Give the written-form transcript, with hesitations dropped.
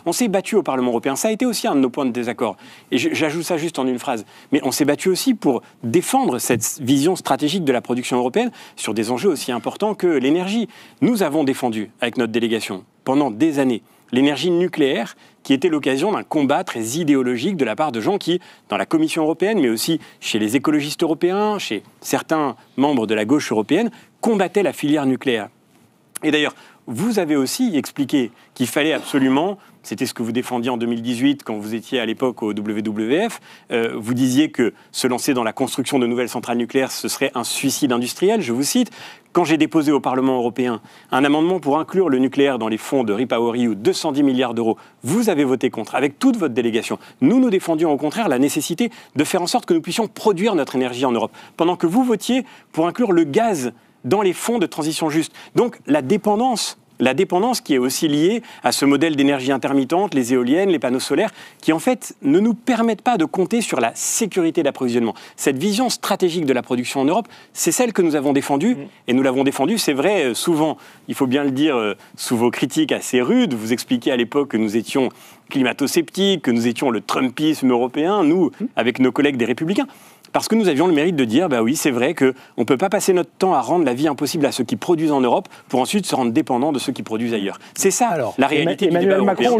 On s'est battu au Parlement européen. Ça a été aussi un de nos points de désaccord. Et j'ajoute ça juste en une phrase. Mais on s'est battu aussi pour défendre cette vision stratégique de la production européenne sur des enjeux aussi importants que l'énergie. Nous avons défendu, avec notre délégation, pendant des années, l'énergie nucléaire, qui était l'occasion d'un combat très idéologique de la part de gens qui, dans la Commission européenne, mais aussi chez les écologistes européens, chez certains membres de la gauche européenne, combattaient la filière nucléaire. Et d'ailleurs, vous avez aussi expliqué qu'il fallait absolument, c'était ce que vous défendiez en 2018 quand vous étiez à l'époque au WWF, vous disiez que se lancer dans la construction de nouvelles centrales nucléaires, ce serait un suicide industriel, je vous cite. Quand j'ai déposé au Parlement européen un amendement pour inclure le nucléaire dans les fonds de REPowerEU, 210 milliards d'euros, vous avez voté contre, avec toute votre délégation. Nous défendions au contraire la nécessité de faire en sorte que nous puissions produire notre énergie en Europe, pendant que vous votiez pour inclure le gaz dans les fonds de transition juste. Donc la dépendance qui est aussi liée à ce modèle d'énergie intermittente, les éoliennes, les panneaux solaires, qui en fait ne nous permettent pas de compter sur la sécurité d'approvisionnement. Cette vision stratégique de la production en Europe, c'est celle que nous avons défendue, et nous l'avons défendue, c'est vrai, souvent, il faut bien le dire, sous vos critiques assez rudes, vous expliquiez à l'époque que nous étions climato-sceptiques, que nous étions le Trumpisme européen, nous, avec nos collègues des Républicains. Parce que nous avions le mérite de dire, bah oui, c'est vrai qu'on ne peut pas passer notre temps à rendre la vie impossible à ceux qui produisent en Europe pour ensuite se rendre dépendants de ceux qui produisent ailleurs. C'est ça, la réalité du débat européen.